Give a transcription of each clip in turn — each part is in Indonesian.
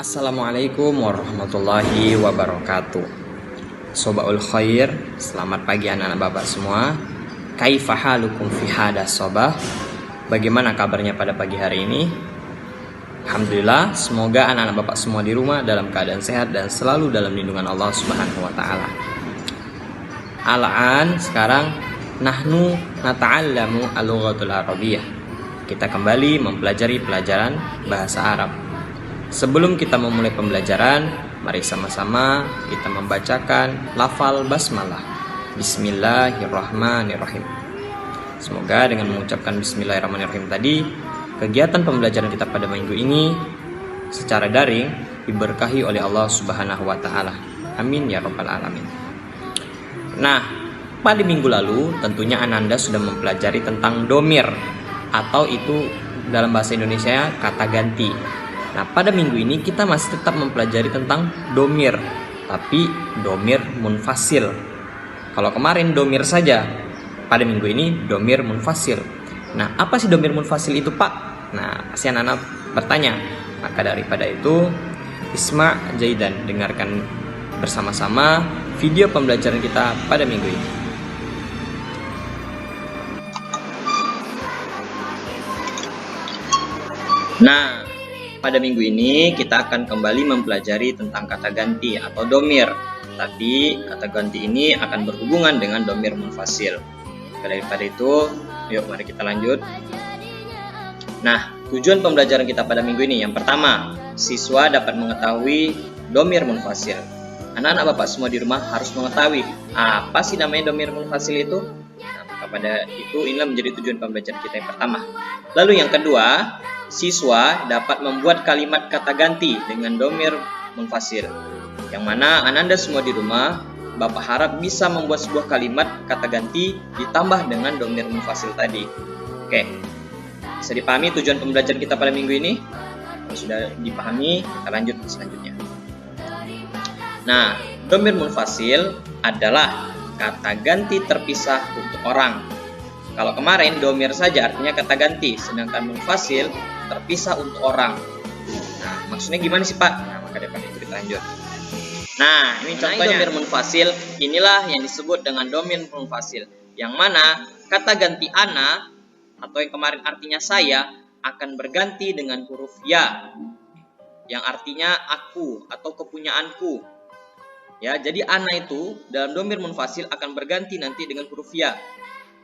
Assalamualaikum warahmatullahi wabarakatuh. Sobaul khair, selamat pagi anak-anak bapak semua. Kaifa halukum fi hada sobah? Bagaimana kabarnya pada pagi hari ini? Alhamdulillah, semoga anak-anak bapak semua di rumah dalam keadaan sehat dan selalu dalam lindungan Allah Subhanahu wa taala. Al-an, sekarang nahnu nata'allamu al-lughatul arabiyyah. Kita kembali mempelajari pelajaran bahasa Arab. Sebelum kita memulai pembelajaran, mari sama-sama kita membacakan lafal basmalah. Bismillahirrahmanirrahim. Semoga dengan mengucapkan Bismillahirrahmanirrahim tadi, kegiatan pembelajaran kita pada minggu ini secara daring diberkahi oleh Allah Subhanahu wa taala. Amin ya rabbal alamin. Nah, pada minggu lalu tentunya Ananda sudah mempelajari tentang domir, atau itu dalam bahasa Indonesia kata ganti. Nah, pada minggu ini kita masih tetap mempelajari tentang domir, tapi domir munfasil. Kalau kemarin domir saja, pada minggu ini domir munfasil. Nah, apa sih domir munfasil itu, Pak? Nah, pasti anak-anak bertanya. Maka daripada itu, isma' jaidan, dengarkan bersama-sama video pembelajaran kita pada minggu ini. Nah, pada minggu ini kita akan kembali mempelajari tentang kata ganti atau domir. Tapi kata ganti ini akan berhubungan dengan domir munfasil. Daripada itu, yuk mari kita lanjut. Nah, tujuan pembelajaran kita pada minggu ini yang pertama, siswa dapat mengetahui domir munfasil. Anak-anak bapak semua di rumah harus mengetahui apa sih namanya domir munfasil itu. Nah, maka pada itu inilah menjadi tujuan pembelajaran kita yang pertama. Lalu yang kedua, siswa dapat membuat kalimat kata ganti dengan domir munfasil. Yang mana Ananda semua di rumah, Bapak harap bisa membuat sebuah kalimat kata ganti ditambah dengan domir munfasil tadi. Oke, bisa dipahami tujuan pembelajaran kita pada minggu ini? Kalau sudah dipahami, kita lanjut selanjutnya. Nah, domir munfasil adalah kata ganti terpisah untuk orang. Kalau kemarin domir saja artinya kata ganti, sedangkan munfasil terpisah untuk orang. Nah, maksudnya gimana sih, Pak? Nah, maka daripada itu kita lanjut. Nah, ini contohnya domir munfasil. Inilah yang disebut dengan domir munfasil, yang mana kata ganti ana atau yang kemarin artinya saya akan berganti dengan huruf ya, yang artinya aku atau kepunyaanku. Ya, jadi ana itu dalam domir munfasil akan berganti nanti dengan huruf ya.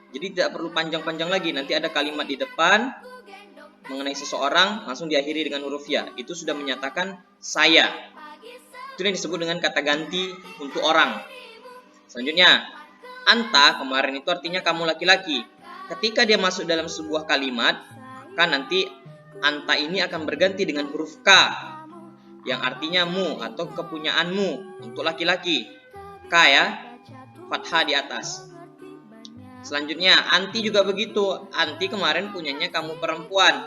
Jadi tidak perlu panjang-panjang lagi. Nanti ada kalimat di depan mengenai seseorang, langsung diakhiri dengan huruf ya. Itu sudah menyatakan saya. Itu yang disebut dengan kata ganti untuk orang. Selanjutnya, anta kemarin itu artinya kamu laki-laki. Ketika dia masuk dalam sebuah kalimat, maka nanti anta ini akan berganti dengan huruf K, yang artinya mu atau kepunyaanmu untuk laki-laki. K ya, fathah di atas. Selanjutnya, anti juga begitu. Anti kemarin punyanya kamu perempuan.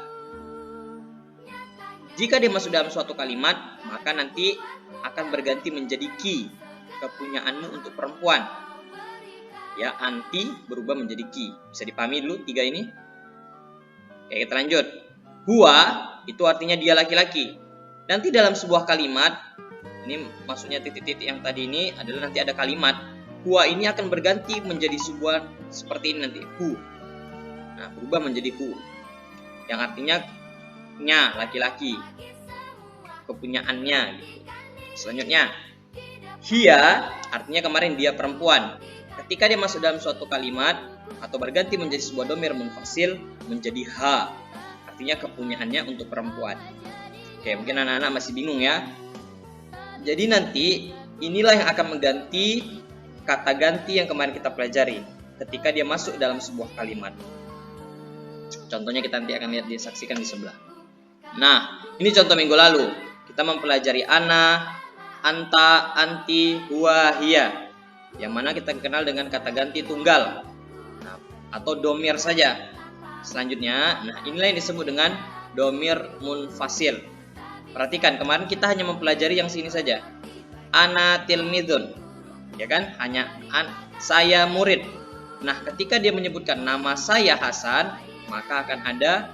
Jika dia masuk dalam suatu kalimat, maka nanti akan berganti menjadi ki, kepunyaanmu untuk perempuan. Ya, anti berubah menjadi ki. Bisa dipahami dulu tiga ini? Oke, kita lanjut. Huwa itu artinya dia laki-laki. Nanti dalam sebuah kalimat, ini maksudnya titik-titik yang tadi ini adalah nanti ada kalimat. Huwa ini akan berganti menjadi sebuah seperti ini nanti, hu. Nah, berubah menjadi hu, yang artinya nya, laki-laki, kepunyaannya gitu. Selanjutnya, hiya artinya kemarin dia perempuan. Ketika dia masuk dalam suatu kalimat atau berganti menjadi sebuah domir munfasil menjadi ha, artinya kepunyaannya untuk perempuan. Oke, mungkin anak-anak masih bingung ya. Jadi nanti inilah yang akan mengganti kata ganti yang kemarin kita pelajari ketika dia masuk dalam sebuah kalimat. Contohnya kita nanti akan lihat, disaksikan di sebelah. Nah, ini contoh minggu lalu. Kita mempelajari ana, anta, anti, huwa, hiya, yang mana kita kenal dengan kata ganti tunggal, nah, atau domir saja. Selanjutnya, nah inilah yang disebut dengan domir munfasil. Perhatikan, kemarin kita hanya mempelajari yang sini saja. Ana tilmidun, ya kan? Hanya saya murid. Nah, ketika dia menyebutkan nama saya Hasan, maka akan ada.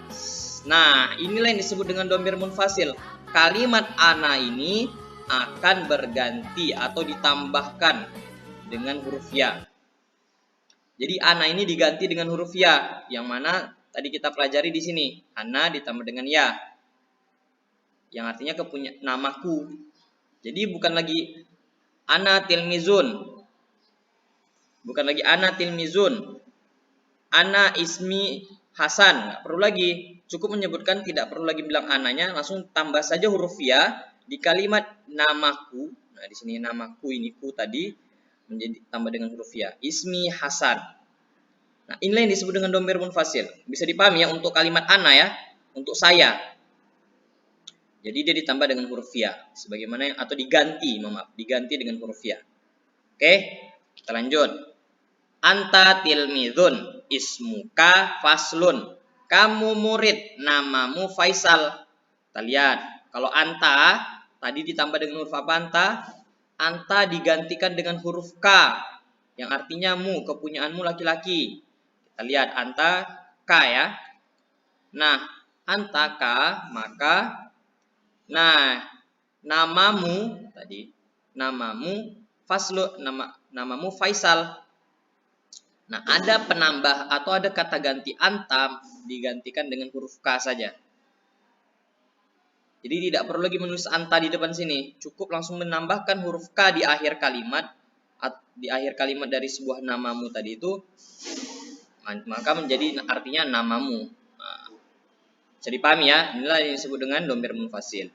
Nah, inilah yang disebut dengan domir munfasil. kalimat ana ini akan berganti atau ditambahkan dengan huruf ya. Jadi ana ini diganti dengan huruf ya, yang mana tadi kita pelajari di sini. Ana ditambah dengan ya, yang artinya namaku. Jadi bukan lagi ana tilmizun, bukan lagi ana tilmizun, ana ismi Hasan. Nggak perlu lagi, cukup menyebutkan, tidak perlu lagi bilang ananya, langsung tambah saja huruf ya di kalimat namaku. Nah, di sini namaku ini ku tadi menjadi tambah dengan huruf ya. Ismi Hasan. Nah, inilah yang disebut dengan dhamir munfasil. Bisa dipahami ya untuk kalimat ana ya, untuk saya. Jadi dia ditambah dengan huruf ya, sebagaimana atau diganti, diganti dengan huruf ya. Oke, kita lanjut. Anta tilmizun, ismuka faslun. Kamu murid, namamu Faisal. Kita lihat, kalau anta tadi ditambah dengan huruf apa anta? Anta digantikan dengan huruf k, yang artinya mu, kepunyaanmu laki-laki. Kita lihat anta k ya. Nah, anta k, maka namamu tadi, namamu Faslu, namamu Faisal. Nah, ada penambah atau ada kata ganti anta digantikan dengan huruf k saja. Jadi tidak perlu lagi menulis anta di depan sini, cukup langsung menambahkan huruf k di akhir kalimat, dari sebuah namamu tadi itu, maka menjadi artinya namamu. Nah, bisa dipahami ya, inilah yang disebut dengan dhamir munfasil.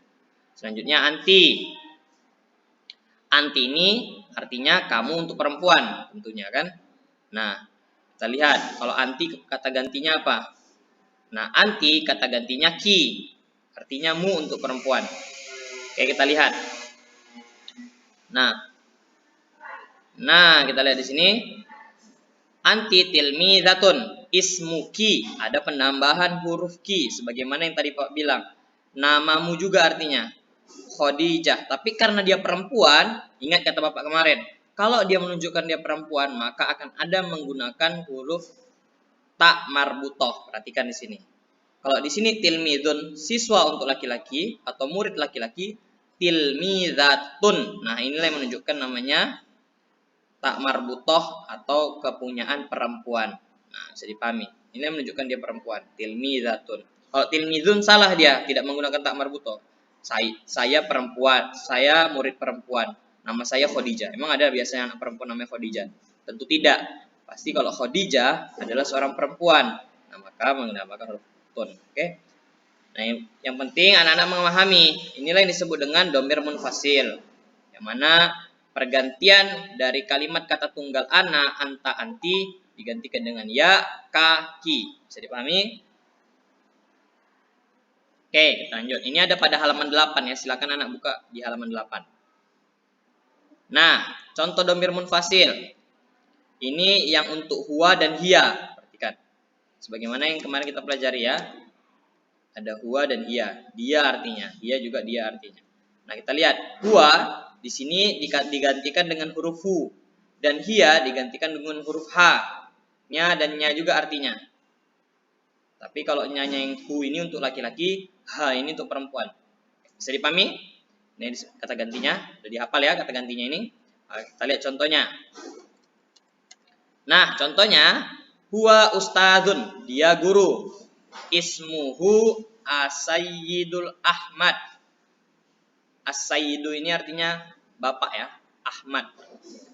Selanjutnya anti. Anti ini artinya kamu untuk perempuan tentunya kan. Nah, kita lihat kalau anti kata gantinya apa? Nah, anti kata gantinya ki, artinya mu untuk perempuan. Oke, kita lihat. Nah, kita lihat di sini. Anti tilmizatun, ismuki, ada penambahan huruf ki sebagaimana yang tadi Pak bilang. Namamu juga artinya Khadijah, tapi karena dia perempuan, ingat kata Bapak kemarin, kalau dia menunjukkan dia perempuan, maka akan ada menggunakan huruf ta marbutoh. Perhatikan di sini. Kalau di sini tilmizun, siswa untuk laki-laki atau murid laki-laki, tilmizatun. Nah, inilah yang menunjukkan namanya ta marbutoh atau kepunyaan perempuan. Nah, bisa dipahami. Ini yang menunjukkan dia perempuan, tilmizatun. Kalau tilmizun salah dia, tidak menggunakan ta marbutoh. Saya perempuan, saya murid perempuan, nama saya Khadijah. Emang ada biasanya anak perempuan namanya Khadijah? Tentu tidak. Pasti kalau Khadijah adalah seorang perempuan, nah maka menggunakan huruf tun. Oke. Nah, yang penting anak-anak memahami, inilah yang disebut dengan dhamir munfasil, yang mana pergantian dari kalimat kata tunggal ana, anta, anti digantikan dengan ya, ka, ki. Bisa dipahami? Oke, kita lanjut. Ini ada pada halaman 8 ya. Silakan anak buka di halaman 8. Nah, contoh dhamir munfasil. Ini yang untuk huwa dan hiya. Perhatikan. Sebagaimana yang kemarin kita pelajari ya. Ada huwa dan hiya. Dia artinya, hiya juga dia artinya. Nah, kita lihat. Huwa di sini digantikan dengan huruf hu, dan hiya digantikan dengan huruf ha. Nya dan nya juga artinya. Tapi kalau nyanya yang hu ini untuk laki-laki, ha ini untuk perempuan. Bisa dipahami? Ini kata gantinya. Sudah dihafal ya kata gantinya ini. Kita lihat contohnya. Nah, contohnya huwa ustadzun, dia guru. Ismuhu As-Sayyidul Ahmad. As-Sayyidu ini artinya bapak ya, Ahmad.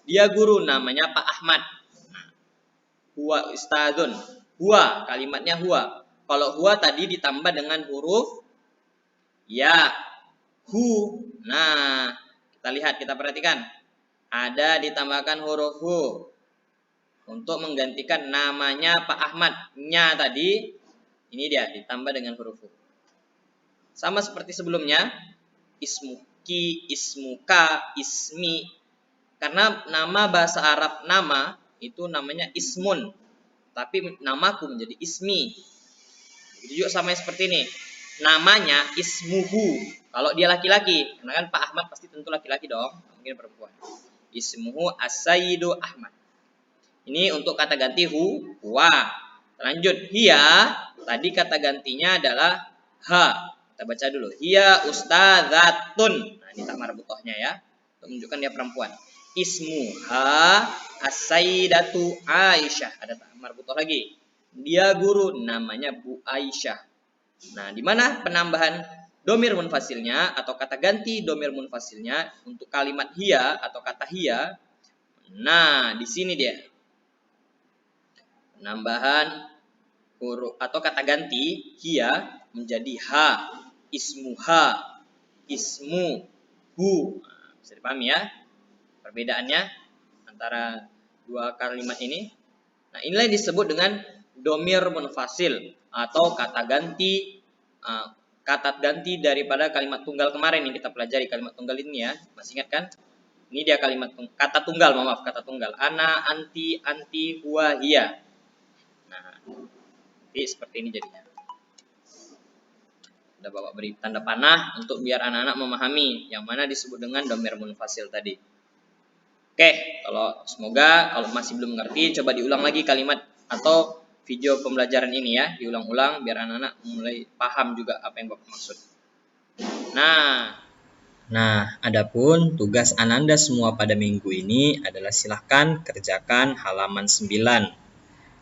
Dia guru, namanya Pak Ahmad. Nah, huwa ustadzun. Huwa, kalimatnya huwa. Kalau huwa tadi ditambah dengan huruf ya, hu. Nah, kita lihat, kita perhatikan. Ada ditambahkan huruf hu untuk menggantikan namanya Pak Ahmad. Nya tadi, ini dia ditambah dengan huruf hu. Sama seperti sebelumnya, ismuki, ismuka, ismi. Karena nama bahasa Arab nama itu namanya ismun, tapi namaku menjadi ismi. Jadi juga sama seperti ini. Namanya ismuhu. Kalau dia laki-laki, karena kan Pak Ahmad pasti tentu laki-laki dong, mungkin perempuan. Ismuhu As-Sayyidu Ahmad. Ini untuk kata ganti huwa. Lanjut hiya, tadi kata gantinya adalah ha. Kita baca dulu. Hiya ustadzatun. Nah, ini tak marbutohnya ya. Untuk menunjukkan dia perempuan. Ismuha as-sayyidatu Aisyah. Ada tak marbutoh lagi. Dia guru, namanya Bu Aisyah. Nah, di mana penambahan domir munfasilnya atau kata ganti domir munfasilnya untuk kalimat hiya atau kata hiya? Nah, di sini dia. Penambahan huruf atau kata ganti hiya menjadi ha, ismuha, ismu, hu. Nah, bisa dipahami ya perbedaannya antara dua kalimat ini. Nah, inilah yang disebut dengan domir munfasil atau kata ganti daripada kalimat tunggal kemarin yang kita pelajari. Kalimat tunggal ini ya, masih ingat kan? Ini dia kata tunggal, kata tunggal. Ana, anti, huwa, hiya. Nah, jadi seperti ini jadinya. Udah Bapak beri tanda panah untuk biar anak-anak memahami yang mana disebut dengan domir munfasil tadi. Oke, semoga kalau masih belum mengerti, coba diulang lagi kalimat atau video pembelajaran ini ya, diulang-ulang biar anak-anak mulai paham juga apa yang Bapak maksud. Nah, adapun tugas Ananda semua pada minggu ini adalah silahkan kerjakan halaman 9.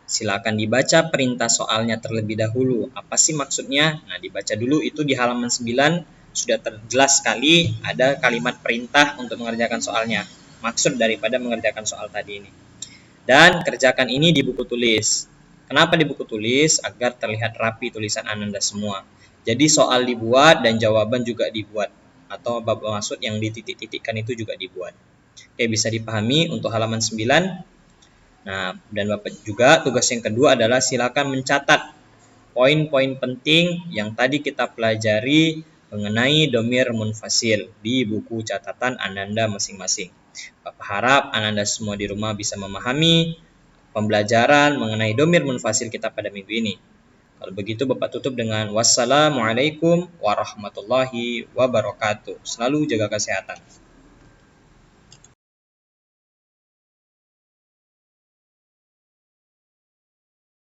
Silakan dibaca perintah soalnya terlebih dahulu. Apa sih maksudnya? Nah, dibaca dulu itu di halaman 9 sudah terjelas sekali ada kalimat perintah untuk mengerjakan soalnya. Maksud daripada mengerjakan soal tadi ini. Dan kerjakan ini di buku tulis. Kenapa di buku tulis? Agar terlihat rapi tulisan Ananda semua. Jadi soal dibuat dan jawaban juga dibuat. Atau bab maksud yang dititik-titikkan itu juga dibuat. Oke, bisa dipahami untuk halaman 9. Nah, dan Bapak juga tugas yang kedua adalah silakan mencatat poin-poin penting yang tadi kita pelajari mengenai domir munfasil di buku catatan Ananda masing-masing. Bapak harap Ananda semua di rumah bisa memahami pembelajaran mengenai domir munfasil kita pada minggu ini. Kalau begitu Bapak tutup dengan wassalamualaikum warahmatullahi wabarakatuh. Selalu jaga kesehatan.